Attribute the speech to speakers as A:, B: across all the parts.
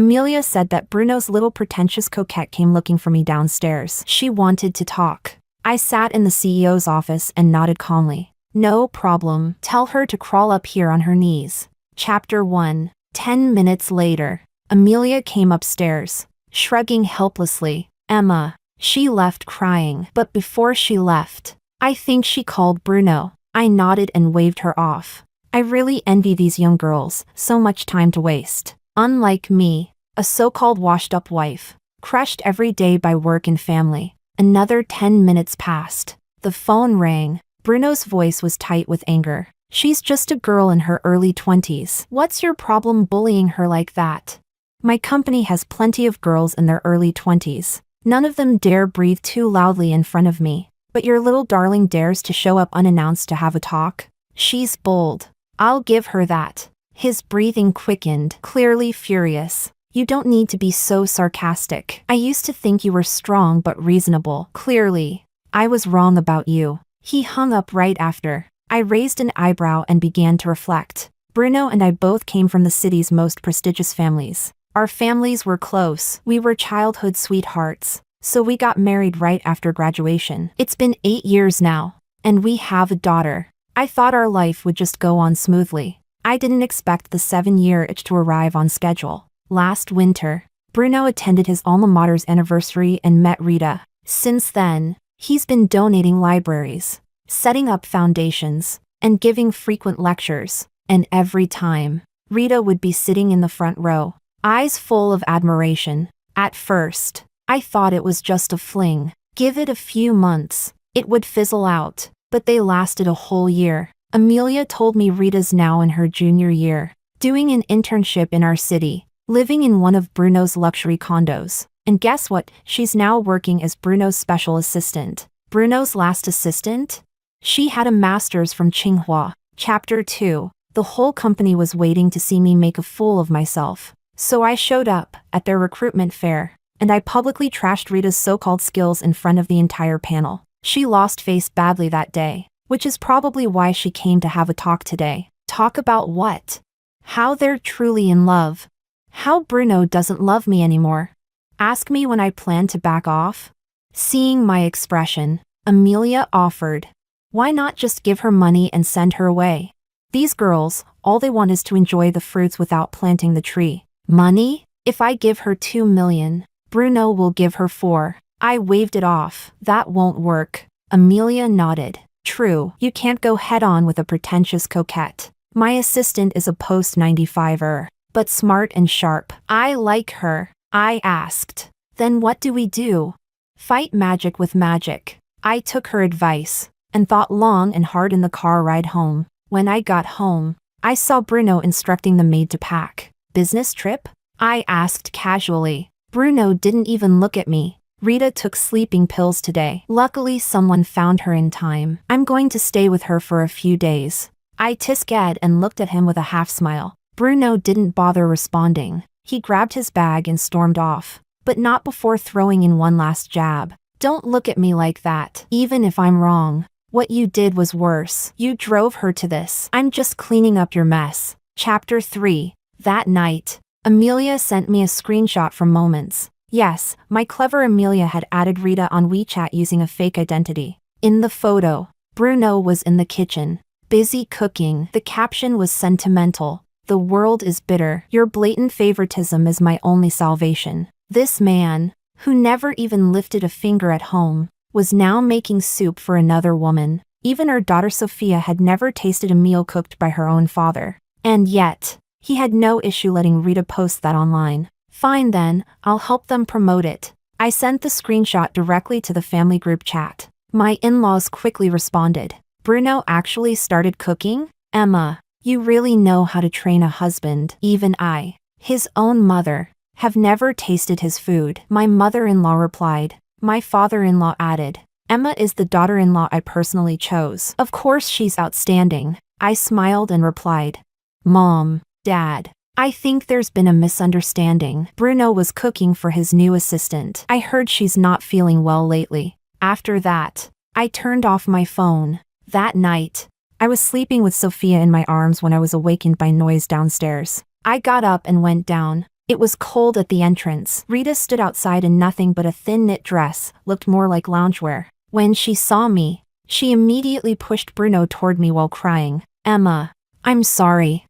A: Amelia said that Bruno's little pretentious coquette came looking for me downstairs. She wanted to talk. I sat in the CEO's office and nodded calmly. No problem. Tell her to crawl up here on her knees. Chapter 1. 10 minutes later. Amelia came upstairs, shrugging helplessly. Emma. She left crying, but before she left, I think she called Bruno. I nodded and waved her off. I really envy these young girls, so much time to waste. Unlike me, a so-called washed-up wife, crushed every day by work and family. Another 10 minutes passed. The phone rang. Bruno's voice was tight with anger. She's just a girl in her early 20s. What's your problem bullying her like that? My company has plenty of girls in their early 20s. None of them dare breathe too loudly in front of me. But your little darling dares to show up unannounced to have a talk? She's bold. I'll give her that. His breathing quickened, clearly furious. You don't need to be so sarcastic. I used to think you were strong but reasonable. Clearly, I was wrong about you. He hung up right after. I raised an eyebrow and began to reflect. Bruno and I both came from the city's most prestigious families. Our families were close. We were childhood sweethearts. So we got married right after graduation. It's been 8 years now, and we have a daughter. I thought our life would just go on smoothly. I didn't expect the 7-year itch to arrive on schedule. Last winter, Bruno attended his alma mater's anniversary and met Rita. Since then, he's been donating libraries, setting up foundations, and giving frequent lectures. And every time, Rita would be sitting in the front row, eyes full of admiration. At first, I thought it was just a fling. Give it a few months, it would fizzle out. But they lasted a whole year. Amelia told me Rita's now in her junior year, doing an internship in our city, living in one of Bruno's luxury condos. And guess what? She's now working as Bruno's special assistant. Bruno's last assistant? She had a master's from Tsinghua. Chapter 2. The whole company was waiting to see me make a fool of myself. So I showed up at their recruitment fair, and I publicly trashed Rita's so-called skills in front of the entire panel. She lost face badly that day, which is probably why she came to have a talk today. Talk about what? How they're truly in love. How Bruno doesn't love me anymore. Ask me when I plan to back off. Seeing my expression, Amelia offered. Why not just give her money and send her away? These girls, all they want is to enjoy the fruits without planting the tree. Money? If I give her 2 million, Bruno will give her 4. I waved it off. That won't work. Amelia nodded. True, you can't go head-on with a pretentious coquette. My assistant is a post-95er, but smart and sharp. I like her. I asked. Then what do we do? Fight magic with magic. I took her advice, and thought long and hard in the car ride home. When I got home, I saw Bruno instructing the maid to pack. Business trip? I asked casually. Bruno didn't even look at me. Rita took sleeping pills today. Luckily someone found her in time. I'm going to stay with her for a few days. I tisked and looked at him with a half smile. Bruno didn't bother responding. He grabbed his bag and stormed off. But not before throwing in one last jab. Don't look at me like that. Even if I'm wrong, what you did was worse. You drove her to this. I'm just cleaning up your mess. Chapter 3. That night, Amelia sent me a screenshot from Moments. Yes, my clever Amelia had added Rita on WeChat using a fake identity. In the photo, Bruno was in the kitchen, busy cooking. The caption was sentimental. The world is bitter. Your blatant favoritism is my only salvation. This man, who never even lifted a finger at home, was now making soup for another woman. Even her daughter Sophia had never tasted a meal cooked by her own father. And yet, he had no issue letting Rita post that online. Fine then, I'll help them promote it. I sent the screenshot directly to the family group chat. My in-laws quickly responded. Bruno actually started cooking? Emma, you really know how to train a husband. Even I, his own mother, have never tasted his food. My mother-in-law replied. My father-in-law added. Emma is the daughter-in-law I personally chose. Of course she's outstanding. I smiled and replied. Mom, Dad, I think there's been a misunderstanding. Bruno was cooking for his new assistant. I heard she's not feeling well lately. After that, I turned off my phone. That night, I was sleeping with Sophia in my arms when I was awakened by noise downstairs. I got up and went down. It was cold at the entrance. Rita stood outside in nothing but a thin knit dress, looked more like loungewear. When she saw me, she immediately pushed Bruno toward me while crying. Emma, I'm sorry.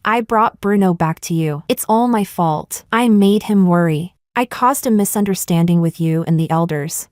A: I brought Bruno back to you. It's all my fault. I made him worry. I caused a misunderstanding with you and the elders.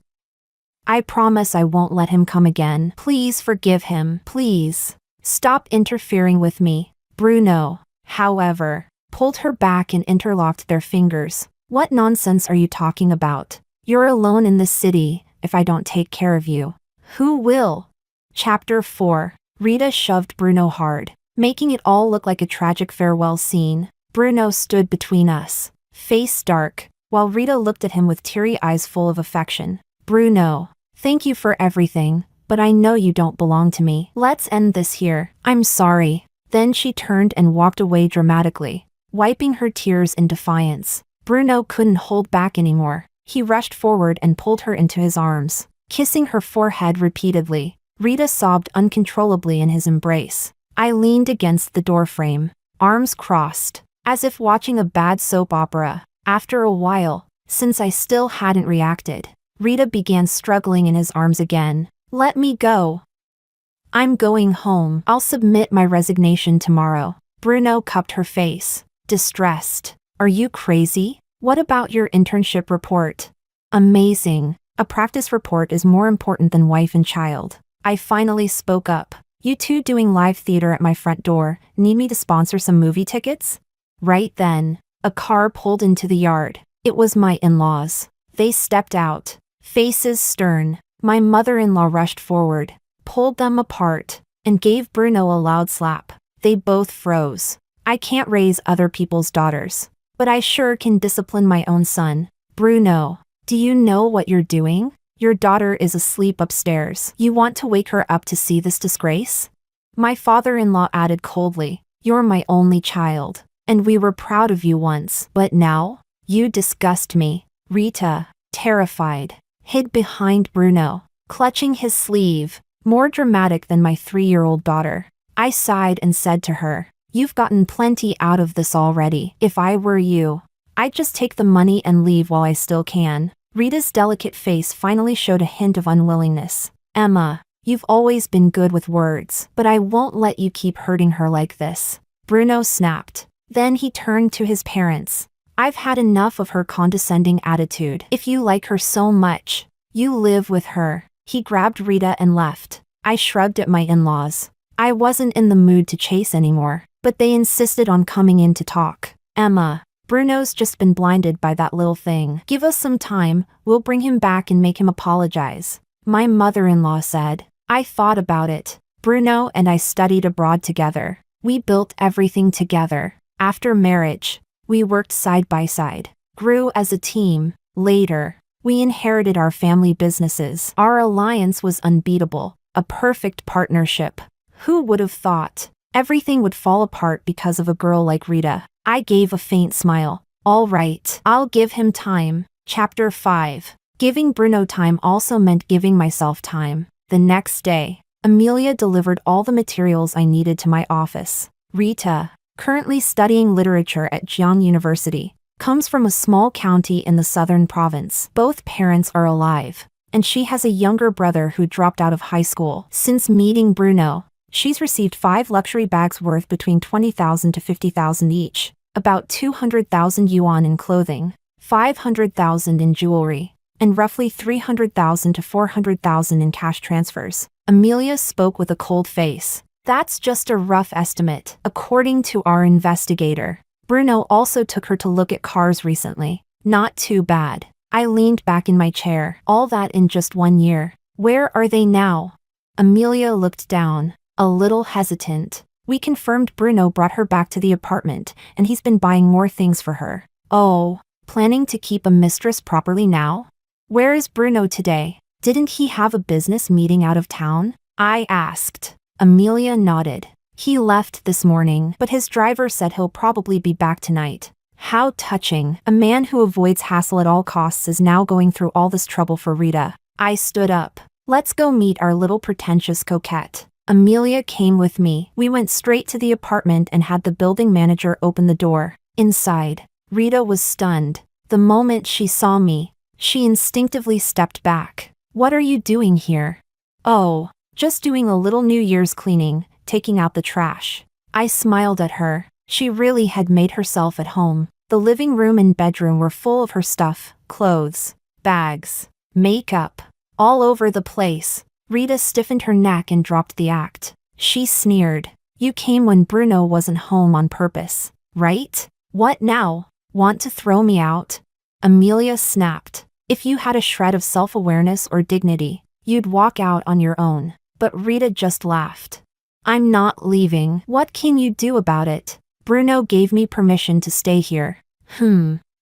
A: I promise I won't let him come again. Please forgive him. Please. Stop interfering with me. Bruno, however, pulled her back and interlocked their fingers. What nonsense are you talking about? You're alone in this city. If I don't take care of you, who will? Chapter 4. Rita shoved Bruno hard, making it all look like a tragic farewell scene. Bruno stood between us, face dark, while Rita looked at him with teary eyes full of affection. Bruno, thank you for everything, but I know you don't belong to me. Let's end this here. I'm sorry. Then she turned and walked away dramatically, wiping her tears in defiance. Bruno couldn't hold back anymore. He rushed forward and pulled her into his arms, kissing her forehead repeatedly. Rita sobbed uncontrollably in his embrace. I leaned against the doorframe, arms crossed, as if watching a bad soap opera. After a while, since I still hadn't reacted, Rita began struggling in his arms again. Let me go. I'm going home. I'll submit my resignation tomorrow. Bruno cupped her face, distressed. Are you crazy? What about your internship report? Amazing. A practice report is more important than wife and child. I finally spoke up. You two doing live theater at my front door. Need me to sponsor some movie tickets? Right then, a car pulled into the yard. It was my in-laws. They stepped out, faces stern. My mother-in-law rushed forward, pulled them apart, and gave Bruno a loud slap. They both froze. I can't raise other people's daughters, but I sure can discipline my own son. Bruno, do you know what you're doing? Your daughter is asleep upstairs. You want to wake her up to see this disgrace? My father-in-law added coldly, you're my only child, and we were proud of you once, but now? You disgust me. Rita, terrified, hid behind Bruno, clutching his sleeve, more dramatic than my 3-year-old daughter. I sighed and said to her, you've gotten plenty out of this already. If I were you, I'd just take the money and leave while I still can. Rita's delicate face finally showed a hint of unwillingness. Emma, you've always been good with words, but I won't let you keep hurting her like this. Bruno snapped. Then he turned to his parents. I've had enough of her condescending attitude. If you like her so much, you live with her. He grabbed Rita and left. I shrugged at my in-laws. I wasn't in the mood to chase anymore, but they insisted on coming in to talk. Emma, Bruno's just been blinded by that little thing. Give us some time, we'll bring him back and make him apologize. My mother-in-law said. I thought about it. Bruno and I studied abroad together. We built everything together. After marriage, we worked side by side, grew as a team. Later, we inherited our family businesses. Our alliance was unbeatable, a perfect partnership. Who would have thought? Everything would fall apart because of a girl like Rita. I gave a faint smile. All right, I'll give him time. Chapter 5. Giving Bruno time also meant giving myself time. The next day, Amelia delivered all the materials I needed to my office. Rita, currently studying literature at Jiang University, comes from a small county in the southern province. Both parents are alive, and she has a younger brother who dropped out of high school. Since meeting Bruno, she's received 5 luxury bags worth between 20,000 to 50,000 each, about 200,000 yuan in clothing, 500,000 in jewelry, and roughly 300,000 to 400,000 in cash transfers. Amelia spoke with a cold face. That's just a rough estimate, according to our investigator. Bruno also took her to look at cars recently. Not too bad. I leaned back in my chair. All that in just 1 year. Where are they now? Amelia looked down, a little hesitant. We confirmed Bruno brought her back to the apartment, and he's been buying more things for her. Oh, planning to keep a mistress properly now? Where is Bruno today? Didn't he have a business meeting out of town? I asked. Amelia nodded. He left this morning, but his driver said he'll probably be back tonight. How touching. A man who avoids hassle at all costs is now going through all this trouble for Rita. I stood up. Let's go meet our little pretentious coquette. Amelia came with me. We went straight to the apartment and had the building manager open the door. Inside, Rita was stunned. The moment she saw me, she instinctively stepped back. What are you doing here? Oh, just doing a little New Year's cleaning, taking out the trash. I smiled at her. She really had made herself at home. The living room and bedroom were full of her stuff, clothes, bags, makeup, all over the place. Rita stiffened her neck and dropped the act. She sneered. You came when Bruno wasn't home on purpose, right? What now? Want to throw me out? Amelia snapped. If you had a shred of self-awareness or dignity, you'd walk out on your own. But Rita just laughed. I'm not leaving. What can you do about it? Bruno gave me permission to stay here.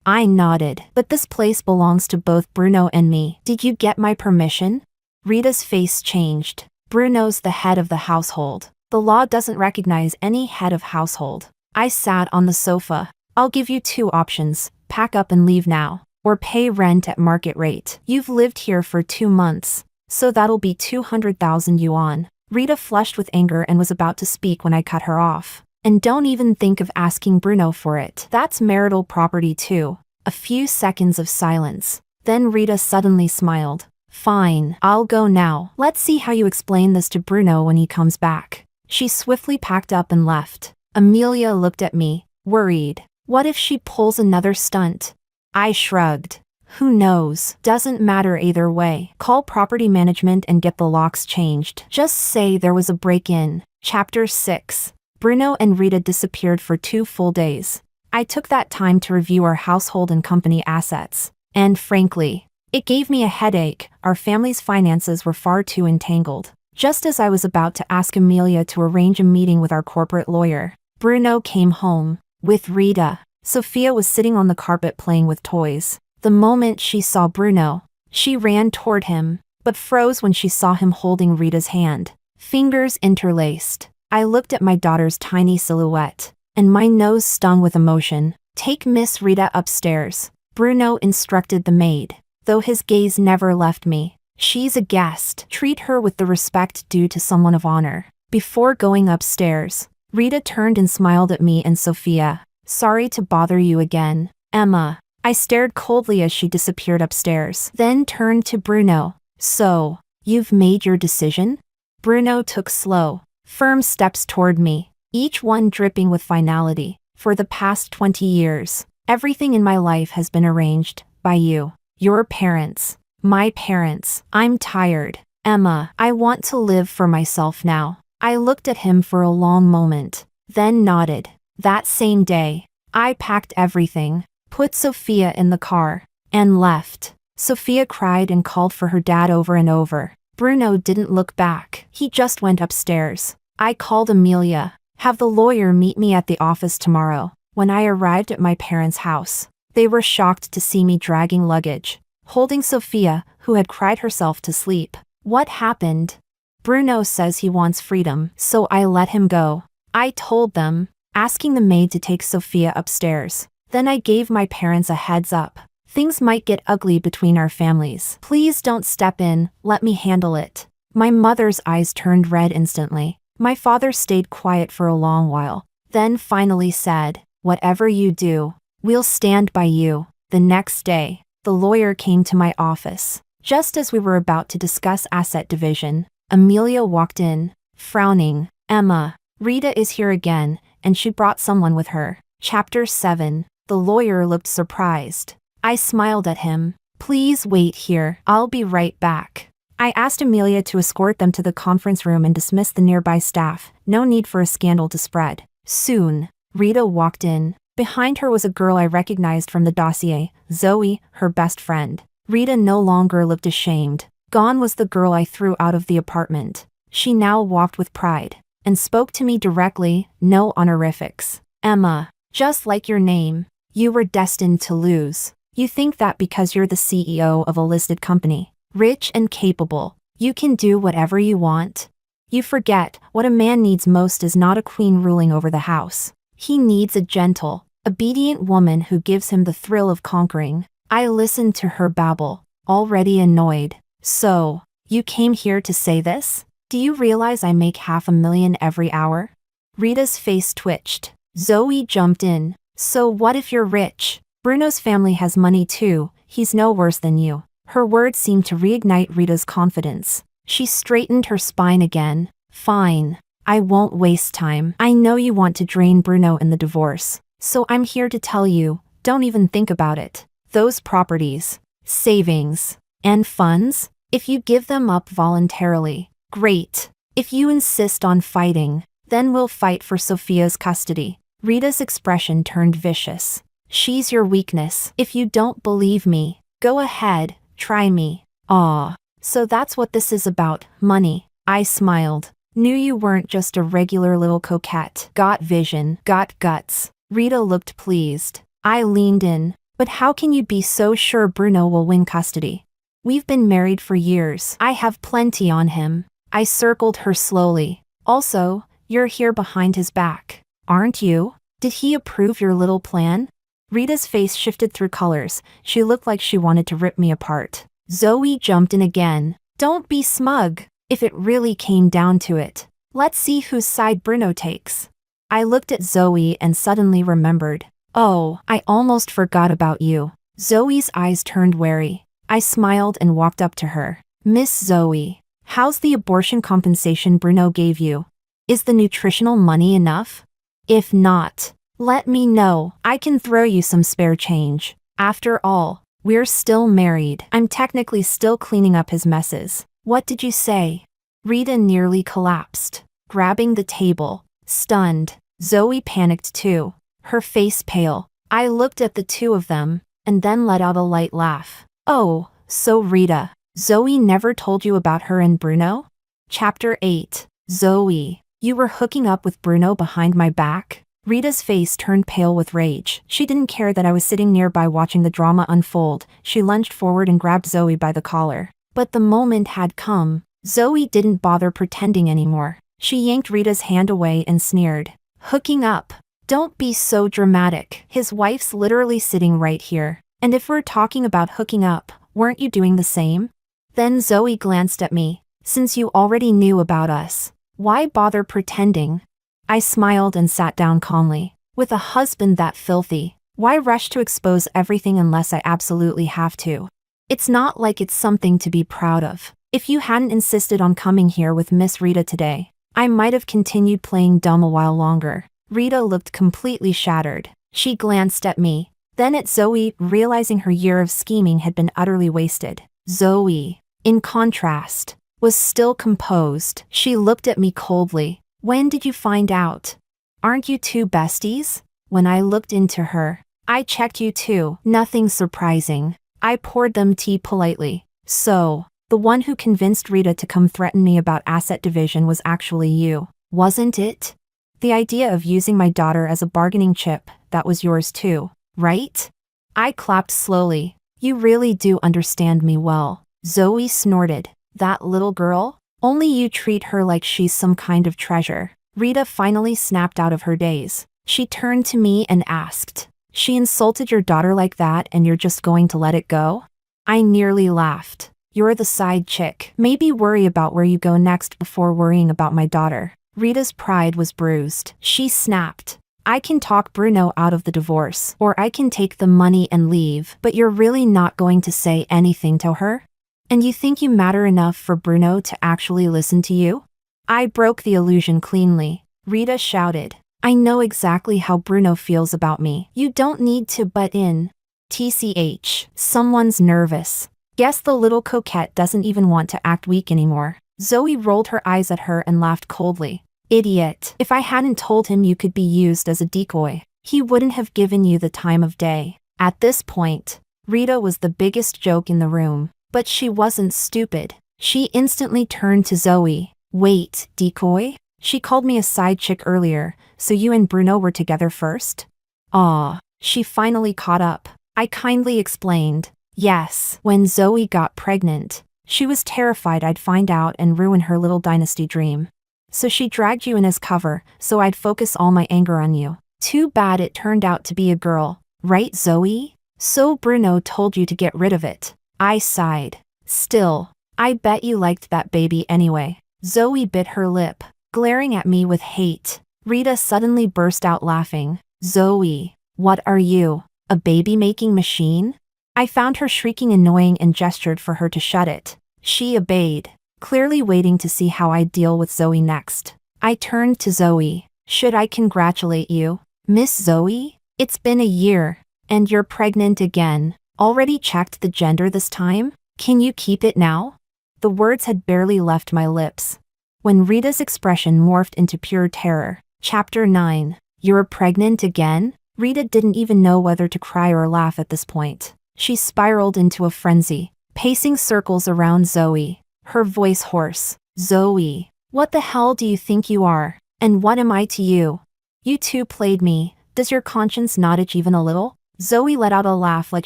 A: I nodded. But this place belongs to both Bruno and me. Did you get my permission? Rita's face changed. Bruno's the head of the household. The law doesn't recognize any head of household. I sat on the sofa. I'll give you two options. Pack up and leave now, or pay rent at market rate. You've lived here for 2 months, so that'll be 200,000 yuan. Rita flushed with anger and was about to speak when I cut her off. And don't even think of asking Bruno for it. That's marital property too. A few seconds of silence. Then Rita suddenly smiled. Fine, I'll go now. Let's see how you explain this to Bruno when he comes back. She swiftly packed up and left. Amelia looked at me, worried. What if she pulls another stunt? I shrugged. Who knows? Doesn't matter either way. Call property management and get the locks changed. Just say there was a break-in. Chapter 6. Bruno and Rita disappeared for 2 full days. I took that time to review our household and company assets. And frankly, it gave me a headache. Our family's finances were far too entangled. Just as I was about to ask Amelia to arrange a meeting with our corporate lawyer, Bruno came home. With Rita. Sophia was sitting on the carpet playing with toys. The moment she saw Bruno, she ran toward him, but froze when she saw him holding Rita's hand. Fingers interlaced. I looked at my daughter's tiny silhouette, and my nose stung with emotion. Take Miss Rita upstairs, Bruno instructed the maid, though his gaze never left me. She's a guest. Treat her with the respect due to someone of honor. Before going upstairs, Rita turned and smiled at me and Sophia. Sorry to bother you again, Emma. I stared coldly as she disappeared upstairs, then turned to Bruno. So, you've made your decision? Bruno took slow, firm steps toward me, each one dripping with finality. For the past 20 years, everything in my life has been arranged by you, your parents, my parents. I'm tired, Emma. I want to live for myself now. I looked at him for a long moment, then nodded. That same day, I packed everything, put Sophia in the car, and left. Sophia cried and called for her dad over and over. Bruno didn't look back. He just went upstairs. I called Amelia. Have the lawyer meet me at the office tomorrow. When I arrived at my parents' house, they were shocked to see me dragging luggage, holding Sophia, who had cried herself to sleep. What happened? Bruno says he wants freedom, so I let him go. I told them, asking the maid to take Sophia upstairs. Then I gave my parents a heads up. Things might get ugly between our families. Please don't step in, let me handle it. My mother's eyes turned red instantly. My father stayed quiet for a long while, then finally said, whatever you do, we'll stand by you. The next day, the lawyer came to my office. Just as we were about to discuss asset division, Amelia walked in, frowning. Emma, Rita is here again, and she brought someone with her. Chapter 7. The lawyer looked surprised. I smiled at him. Please wait here, I'll be right back. I asked Amelia to escort them to the conference room and dismiss the nearby staff. No need for a scandal to spread. Soon, Rita walked in. Behind her was a girl I recognized from the dossier, Zoe, her best friend. Rita no longer looked ashamed. Gone was the girl I threw out of the apartment. She now walked with pride, and spoke to me directly, no honorifics. Emma, just like your name, you were destined to lose. You think that because you're the CEO of a listed company, rich and capable, you can do whatever you want? You forget, what a man needs most is not a queen ruling over the house. He needs a gentle, obedient woman who gives him the thrill of conquering. I listened to her babble, already annoyed. So, you came here to say this? Do you realize I make $500,000 every hour? Rita's face twitched. Zoe jumped in. So what if you're rich? Bruno's family has money too, he's no worse than you. Her words seemed to reignite Rita's confidence. She straightened her spine again. Fine. I won't waste time. I know you want to drain Bruno in the divorce. So I'm here to tell you, don't even think about it. Those properties, savings, and funds, if you give them up voluntarily, great. If you insist on fighting, then we'll fight for Sophia's custody. Rita's expression turned vicious. She's your weakness. If you don't believe me, go ahead, try me. Aw, so that's what this is about, money. I smiled. Knew you weren't just a regular little coquette. Got vision, got guts. Rita looked pleased. I leaned in. But how can you be so sure Bruno will win custody? We've been married for years. I have plenty on him. I circled her slowly. Also, you're here behind his back, aren't you? Did he approve your little plan? Rita's face shifted through colors. She looked like she wanted to rip me apart. Zoe jumped in again. Don't be smug. If it really came down to it, let's see whose side Bruno takes. I looked at Zoe and suddenly remembered. Oh, I almost forgot about you. Zoe's eyes turned wary. I smiled and walked up to her. Miss Zoe, how's the abortion compensation Bruno gave you? Is the nutritional money enough? If not, let me know. I can throw you some spare change. After all, we're still married. I'm technically still cleaning up his messes. What did you say? Rita nearly collapsed, grabbing the table, stunned. Zoe panicked too, her face pale. I looked at the two of them, and then let out a light laugh. Oh, so Rita, Zoe never told you about her and Bruno? Chapter 8. Zoe, you were hooking up with Bruno behind my back? Rita's face turned pale with rage. She didn't care that I was sitting nearby watching the drama unfold. She lunged forward and grabbed Zoe by the collar. But the moment had come. Zoe didn't bother pretending anymore. She yanked Rita's hand away and sneered. Hooking up? Don't be so dramatic. His wife's literally sitting right here. And if we're talking about hooking up, weren't you doing the same? Then Zoe glanced at me. Since you already knew about us, why bother pretending? I smiled and sat down calmly. With a husband that filthy, why rush to expose everything unless I absolutely have to? It's not like it's something to be proud of. If you hadn't insisted on coming here with Miss Rita today, I might have continued playing dumb a while longer. Rita looked completely shattered. She glanced at me, then at Zoe, realizing her year of scheming had been utterly wasted. Zoe, in contrast, was still composed. She looked at me coldly. When did you find out? Aren't you two besties? When I looked into her, I checked you too. Nothing surprising. I poured them tea politely. So, the one who convinced Rita to come threaten me about asset division was actually you, wasn't it? The idea of using my daughter as a bargaining chip, that was yours too, right? I clapped slowly. You really do understand me well. Zoe snorted. That little girl? Only you treat her like she's some kind of treasure. Rita finally snapped out of her daze. She turned to me and asked, she insulted your daughter like that and you're just going to let it go? I nearly laughed. You're the side chick. Maybe worry about where you go next before worrying about my daughter. Rita's pride was bruised. She snapped. I can talk Bruno out of the divorce, or I can take the money and leave, but you're really not going to say anything to her? And you think you matter enough for Bruno to actually listen to you? I broke the illusion cleanly. Rita shouted. I know exactly how Bruno feels about me. You don't need to butt in. TCH, someone's nervous. Guess the little coquette doesn't even want to act weak anymore. Zoe rolled her eyes at her and laughed coldly. Idiot. If I hadn't told him you could be used as a decoy, he wouldn't have given you the time of day. At this point, Rita was the biggest joke in the room. But she wasn't stupid. She instantly turned to Zoe. Wait, decoy? She called me a side chick earlier, so you and Bruno were together first? Aw, she finally caught up. I kindly explained. Yes, when Zoe got pregnant, she was terrified I'd find out and ruin her little dynasty dream. So she dragged you in as cover, so I'd focus all my anger on you. Too bad it turned out to be a girl, right Zoe? So Bruno told you to get rid of it. I sighed. Still, I bet you liked that baby anyway. Zoe bit her lip, glaring at me with hate. Rita suddenly burst out laughing. Zoe, What are you, a baby-making machine? I found her shrieking annoying and gestured for her to shut it. She obeyed, clearly waiting to see how I'd deal with Zoe next. I turned to Zoe. Should I congratulate you, Miss Zoe? It's been a year, and you're pregnant again. Already checked the gender this time? Can you keep it now? The words had barely left my lips when Rita's expression morphed into pure terror. Chapter 9. You're pregnant again? Rita didn't even know whether to cry or laugh at this point. She spiraled into a frenzy, pacing circles around Zoe, her voice hoarse. Zoe, what the hell do you think you are? And what am I to you? You two played me. Does your conscience not itch even a little? Zoe let out a laugh like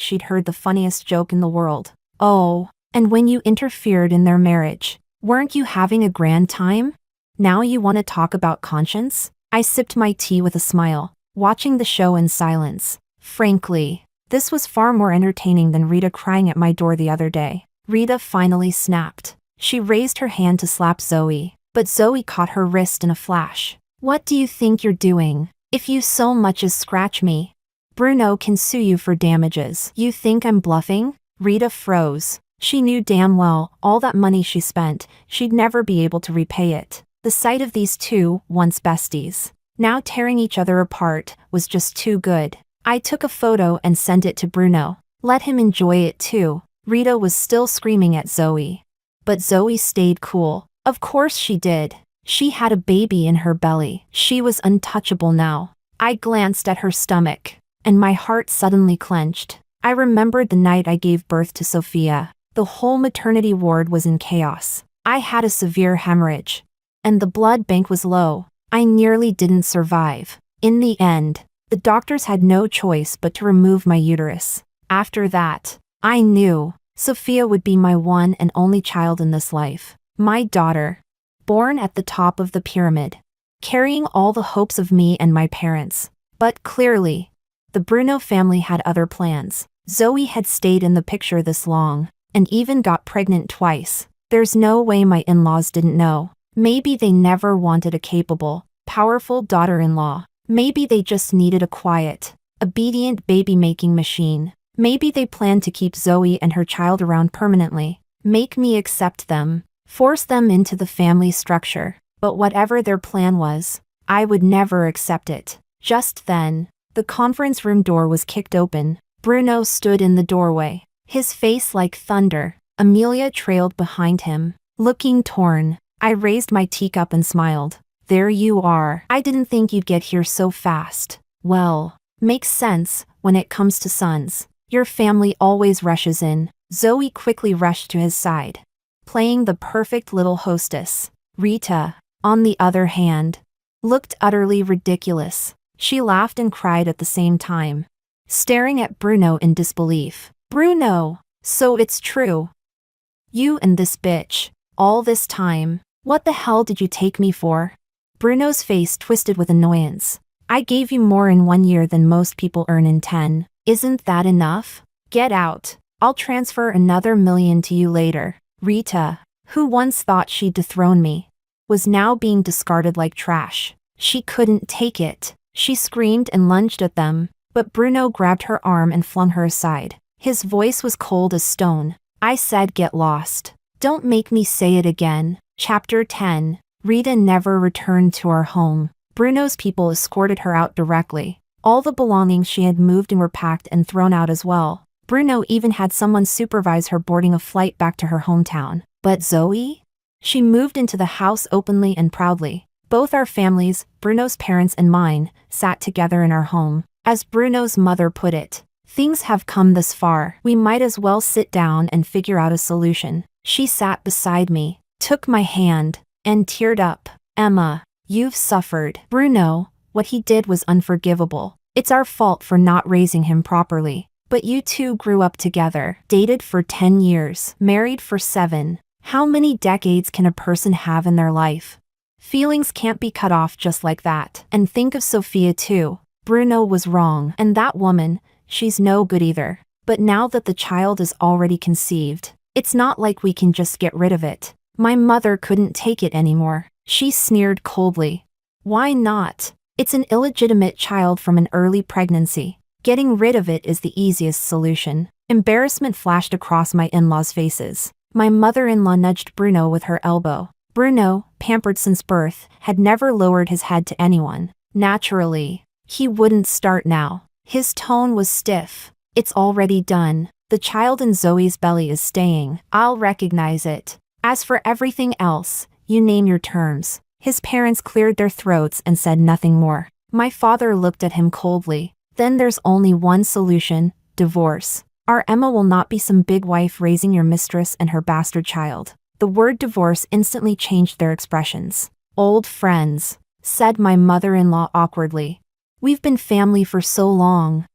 A: she'd heard the funniest joke in the world. Oh, and when you interfered in their marriage, weren't you having a grand time? Now you want to talk about conscience? I sipped my tea with a smile, watching the show in silence. Frankly, this was far more entertaining than Rita crying at my door the other day. Rita finally snapped. She raised her hand to slap Zoe, but Zoe caught her wrist in a flash. What do you think you're doing? If you so much as scratch me, Bruno can sue you for damages. You think I'm bluffing? Rita froze. She knew damn well, all that money she spent, she'd never be able to repay it. The sight of these two, once besties, now tearing each other apart, was just too good. I took a photo and sent it to Bruno. Let him enjoy it too. Rita was still screaming at Zoe. But Zoe stayed cool. Of course she did. She had a baby in her belly. She was untouchable now. I glanced at her stomach, and my heart suddenly clenched. I remembered the night I gave birth to Sophia. The whole maternity ward was in chaos. I had a severe hemorrhage, and the blood bank was low. I nearly didn't survive. In the end, the doctors had no choice but to remove my uterus. After that, I knew Sophia would be my one and only child in this life. My daughter, born at the top of the pyramid, carrying all the hopes of me and my parents. But clearly, the Bruno family had other plans. Zoe had stayed in the picture this long, and even got pregnant twice. There's no way my in-laws didn't know. Maybe they never wanted a capable, powerful daughter-in-law. Maybe they just needed a quiet, obedient baby-making machine. Maybe they planned to keep Zoe and her child around permanently, make me accept them, force them into the family structure. But whatever their plan was, I would never accept it. Just then, the conference room door was kicked open. Bruno stood in the doorway, his face like thunder. Amelia trailed behind him, looking torn. I raised my teacup and smiled. There you are. I didn't think you'd get here so fast. Well, makes sense when it comes to sons. Your family always rushes in. Zoe quickly rushed to his side, playing the perfect little hostess. Rita, on the other hand, looked utterly ridiculous. She laughed and cried at the same time, staring at Bruno in disbelief. Bruno, so it's true. You and this bitch, all this time, what the hell did you take me for? Bruno's face twisted with annoyance. I gave you more in 1 year than most people earn in 10. Isn't that enough? Get out. I'll transfer another $1 million to you later. Rita, who once thought she'd dethrone me, was now being discarded like trash. She couldn't take it. She screamed and lunged at them, but Bruno grabbed her arm and flung her aside. His voice was cold as stone. I said get lost. Don't make me say it again. Chapter 10. Rita never returned to our home. Bruno's people escorted her out directly. All the belongings she had moved in were packed and thrown out as well. Bruno even had someone supervise her boarding a flight back to her hometown. But Zoe? She moved into the house openly and proudly. Both our families, Bruno's parents and mine, sat together in our home. As Bruno's mother put it, things have come this far. We might as well sit down and figure out a solution. She sat beside me, took my hand, and teared up. Emma, you've suffered. Bruno, what he did was unforgivable. It's our fault for not raising him properly. But you two grew up together, dated for 10 years, married for 7. How many decades can a person have in their life? Feelings can't be cut off just like that. And think of Sophia too. Bruno was wrong. And that woman, she's no good either. But now that the child is already conceived, it's not like we can just get rid of it. My mother couldn't take it anymore. She sneered coldly. Why not? It's an illegitimate child from an early pregnancy. Getting rid of it is the easiest solution. Embarrassment flashed across my in-laws' faces. My mother-in-law nudged Bruno with her elbow. Bruno, pampered since birth, had never lowered his head to anyone. Naturally, he wouldn't start now. His tone was stiff. It's already done. The child in Zoe's belly is staying. I'll recognize it. As for everything else, you name your terms. His parents cleared their throats and said nothing more. My father looked at him coldly. Then there's only one solution: divorce. Our Emma will not be some big wife raising your mistress and her bastard child. The word divorce instantly changed their expressions. Old friends, said my mother-in-law awkwardly. We've been family for so long.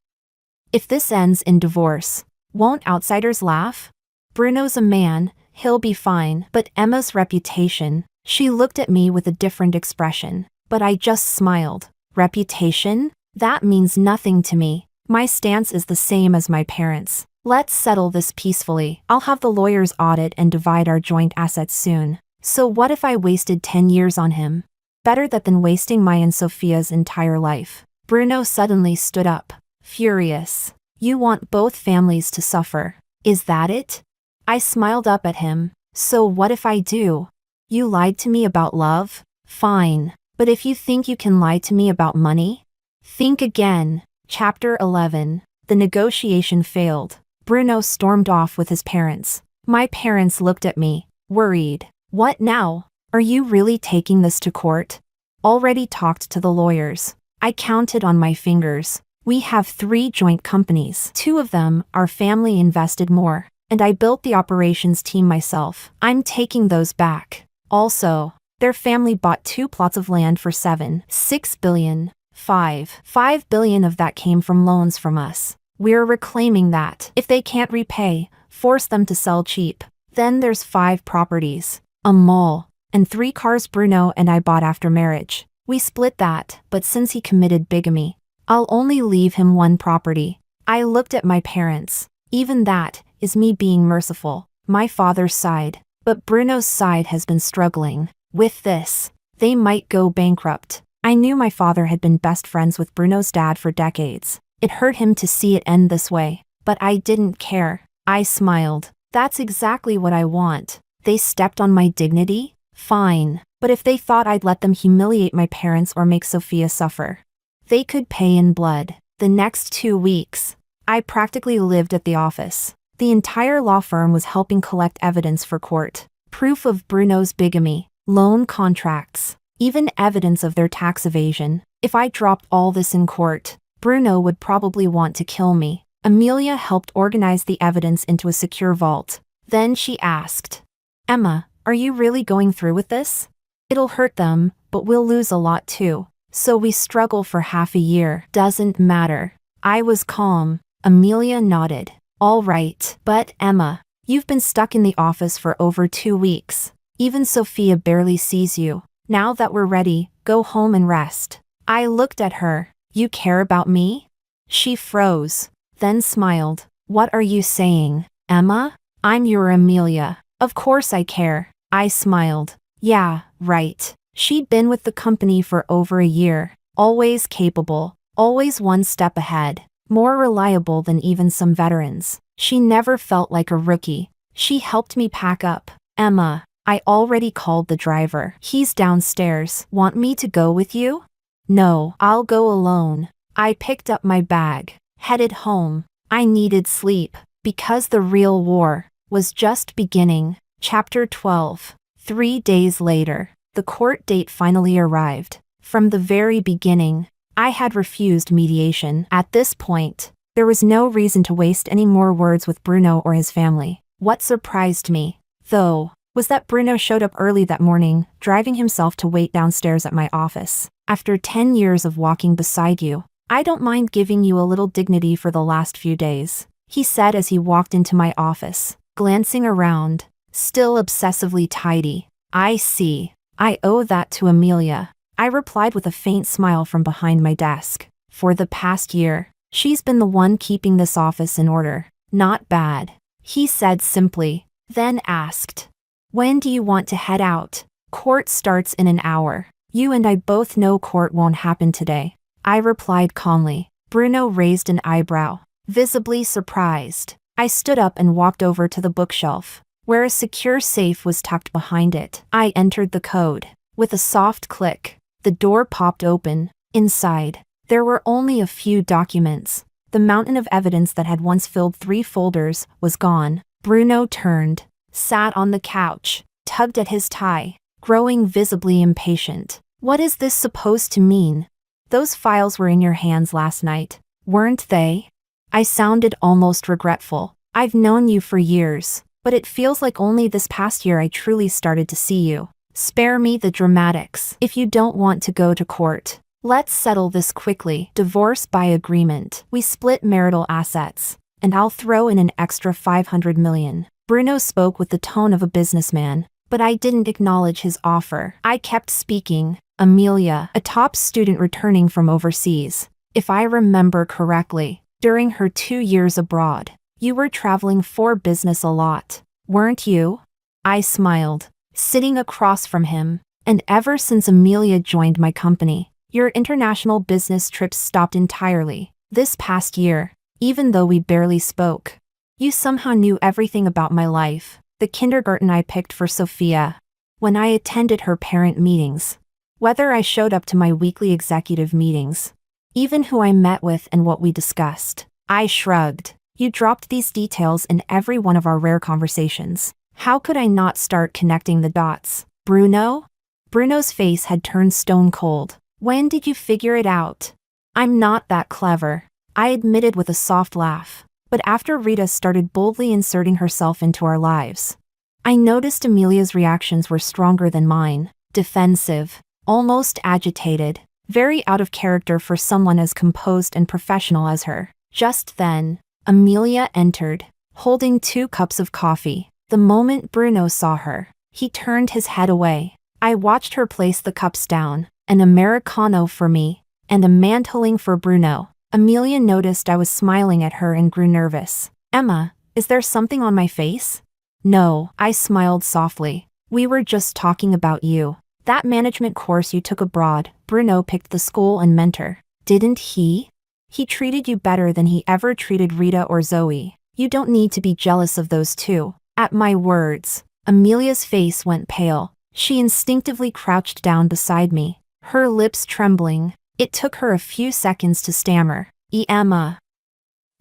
A: If this ends in divorce, won't outsiders laugh? Bruno's a man, he'll be fine, but Emma's reputation. She looked at me with a different expression, but I just smiled. Reputation? That means nothing to me. My stance is the same as my parents. Let's settle this peacefully. I'll have the lawyers audit and divide our joint assets soon. So what if I wasted 10 years on him? Better that than wasting my and Sophia's entire life. Bruno suddenly stood up, furious. You want both families to suffer. Is that it? I smiled up at him. So what if I do? You lied to me about love? Fine. But if you think you can lie to me about money? Think again. Chapter 11. The negotiation failed. Bruno stormed off with his parents. My parents looked at me, worried. What now? Are you really taking this to court? Already talked to the lawyers. I counted on my fingers. We have 3 joint companies. 2 of them, our family invested more. And I built the operations team myself. I'm taking those back. Also, their family bought 2 plots of land for $6 billion. 5 billion of that came from loans from us. We're reclaiming that. If they can't repay, force them to sell cheap. Then there's 5 properties, a mall, and 3 cars Bruno and I bought after marriage. We split that, but since he committed bigamy, I'll only leave him 1 property. I looked at my parents. Even that is me being merciful. My father's side, but Bruno's side has been struggling. With this, they might go bankrupt. I knew my father had been best friends with Bruno's dad for decades. It hurt him to see it end this way, but I didn't care. I smiled. That's exactly what I want. They stepped on my dignity? Fine. But if they thought I'd let them humiliate my parents or make Sophia suffer, they could pay in blood. The next 2 weeks, I practically lived at the office. The entire law firm was helping collect evidence for court. Proof of Bruno's bigamy, loan contracts, even evidence of their tax evasion. If I dropped all this in court, Bruno would probably want to kill me. Amelia helped organize the evidence into a secure vault. Then she asked, Emma, are you really going through with this? It'll hurt them, but we'll lose a lot too. So we struggle for half a year. Doesn't matter. I was calm. Amelia nodded. All right. But Emma, you've been stuck in the office for over 2 weeks. Even Sophia barely sees you. Now that we're ready, go home and rest. I looked at her. You care about me? She froze, then smiled. What are you saying, Emma? I'm your Amelia. Of course I care. I smiled. Yeah, right. She'd been with the company for over a year. Always capable. Always 1 step ahead. More reliable than even some veterans. She never felt like a rookie. She helped me pack up. Emma, I already called the driver. He's downstairs. Want me to go with you? No, I'll go alone. I picked up my bag, headed home. I needed sleep, because the real war was just beginning. Chapter 12. 3 days later, the court date finally arrived. From the very beginning, I had refused mediation. At this point, there was no reason to waste any more words with Bruno or his family. What surprised me, though, was that Bruno showed up early that morning, driving himself to wait downstairs at my office. After 10 years of walking beside you, I don't mind giving you a little dignity for the last few days, he said as he walked into my office, glancing around, still obsessively tidy. I see. I owe that to Amelia. I replied with a faint smile from behind my desk. For the past year, she's been the one keeping this office in order. Not bad, he said simply, then asked, when do you want to head out? Court starts in an hour. You and I both know court won't happen today. I replied calmly. Bruno raised an eyebrow, visibly surprised. I stood up and walked over to the bookshelf, where a secure safe was tucked behind it. I entered the code. With a soft click, the door popped open. Inside, there were only a few documents. The mountain of evidence that had once filled 3 folders was gone. Bruno turned, sat on the couch, tugged at his tie, growing visibly impatient. What is this supposed to mean? Those files were in your hands last night, weren't they? I sounded almost regretful. I've known you for years, but it feels like only this past year I truly started to see you. Spare me the dramatics. If you don't want to go to court, let's settle this quickly. Divorce by agreement. We split marital assets, and I'll throw in an extra 500 million. Bruno spoke with the tone of a businessman, but I didn't acknowledge his offer. I kept speaking. Amelia, a top student returning from overseas. If I remember correctly, during her 2 years abroad, you were traveling for business a lot, weren't you? I smiled, sitting across from him. And ever since Amelia joined my company, your international business trips stopped entirely. This past year, even though we barely spoke, you somehow knew everything about my life. The kindergarten I picked for Sophia, when I attended her parent meetings, whether I showed up to my weekly executive meetings, even who I met with and what we discussed. I shrugged. You dropped these details in every one of our rare conversations. How could I not start connecting the dots? Bruno? Bruno's face had turned stone cold. When did you figure it out? I'm not that clever, I admitted with a soft laugh. But after Rita started boldly inserting herself into our lives, I noticed Amelia's reactions were stronger than mine. Defensive, almost agitated, very out of character for someone as composed and professional as her. Just then, Amelia entered, holding 2 cups of coffee. The moment Bruno saw her, he turned his head away. I watched her place the cups down, an Americano for me, and a mantling for Bruno. Amelia noticed I was smiling at her and grew nervous. Emma, is there something on my face? No, I smiled softly. We were just talking about you. That management course you took abroad. Bruno picked the school and mentor. Didn't he? He treated you better than he ever treated Rita or Zoe. You don't need to be jealous of those 2. At my words, Amelia's face went pale. She instinctively crouched down beside me, her lips trembling. It took her a few seconds to stammer. Emma.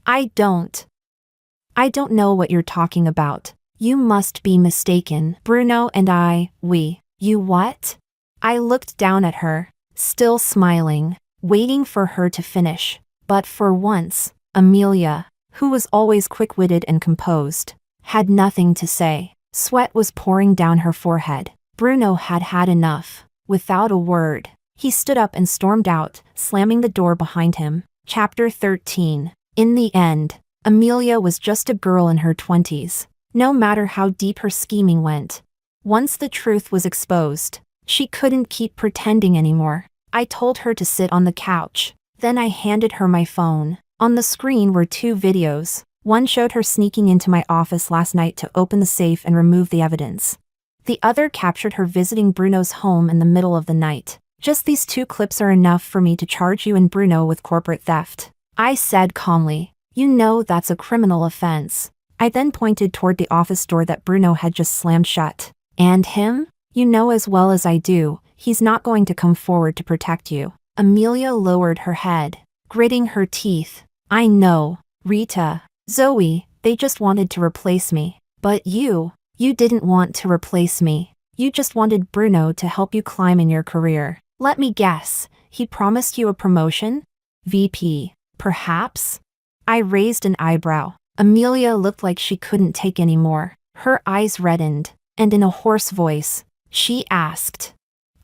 A: I don't know what you're talking about. You must be mistaken. Bruno and you what? I looked down at her, still smiling, waiting for her to finish. But for once, Amelia, who was always quick-witted and composed, had nothing to say. Sweat was pouring down her forehead. Bruno had had enough. Without a word, he stood up and stormed out, slamming the door behind him. Chapter 13. In the end, Amelia was just a girl in her 20s, no matter how deep her scheming went. Once the truth was exposed, she couldn't keep pretending anymore. I told her to sit on the couch. Then I handed her my phone. On the screen were 2 videos. One showed her sneaking into my office last night to open the safe and remove the evidence. The other captured her visiting Bruno's home in the middle of the night. Just these 2 clips are enough for me to charge you and Bruno with corporate theft, I said calmly. You know that's a criminal offense. I then pointed toward the office door that Bruno had just slammed shut. And him? You know as well as I do, he's not going to come forward to protect you. Amelia lowered her head, gritting her teeth. I know, Rita, Zoe, they just wanted to replace me. But you didn't want to replace me. You just wanted Bruno to help you climb in your career. Let me guess, he promised you a promotion? VP, perhaps? I raised an eyebrow. Amelia looked like she couldn't take any more. Her eyes reddened, and in a hoarse voice, she asked,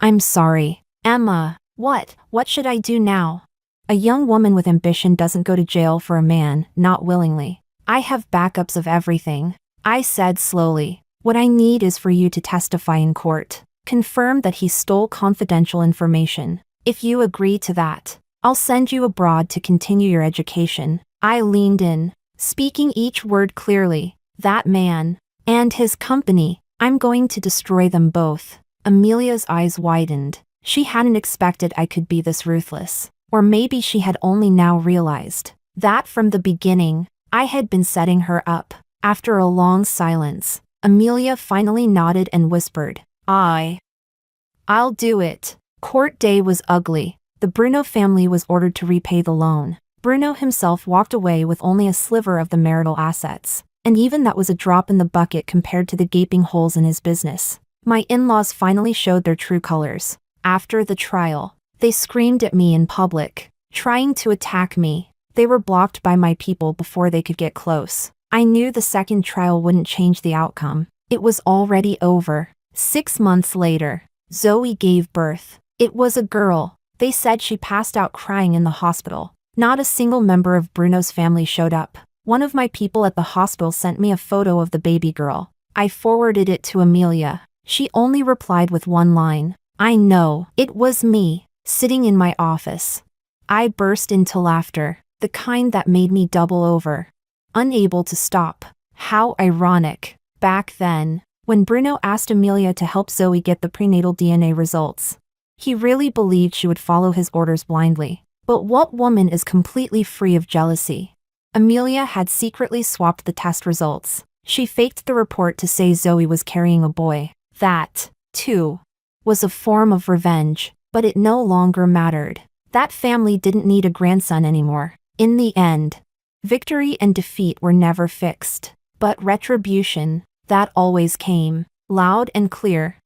A: I'm sorry, Emma, what should I do now? A young woman with ambition doesn't go to jail for a man, not willingly. I have backups of everything, I said slowly. What I need is for you to testify in court. Confirm that he stole confidential information. If you agree to that, I'll send you abroad to continue your education. I leaned in, speaking each word clearly. That man, and his company, I'm going to destroy them both. Amelia's eyes widened. She hadn't expected I could be this ruthless. Or maybe she had only now realized that from the beginning, I had been setting her up. After a long silence, Amelia finally nodded and whispered, I'll do it. Court day was ugly. The Bruno family was ordered to repay the loan. Bruno himself walked away with only a sliver of the marital assets, and even that was a drop in the bucket compared to the gaping holes in his business. My in-laws finally showed their true colors. After the trial, they screamed at me in public, trying to attack me. They were blocked by my people before they could get close. I knew the second trial wouldn't change the outcome. It was already over. 6 months later, Zoe gave birth. It was a girl. They said she passed out crying in the hospital. Not a single member of Bruno's family showed up. One of my people at the hospital sent me a photo of the baby girl. I forwarded it to Amelia. She only replied with one line. I know. It was me, sitting in my office. I burst into laughter, the kind that made me double over. Unable to stop. How ironic. Back then, when Bruno asked Amelia to help Zoe get the prenatal DNA results, he really believed she would follow his orders blindly. But what woman is completely free of jealousy? Amelia had secretly swapped the test results. She faked the report to say Zoe was carrying a boy. That, too, was a form of revenge, but it no longer mattered. That family didn't need a grandson anymore. In the end, victory and defeat were never fixed. But retribution, that always came, loud and clear.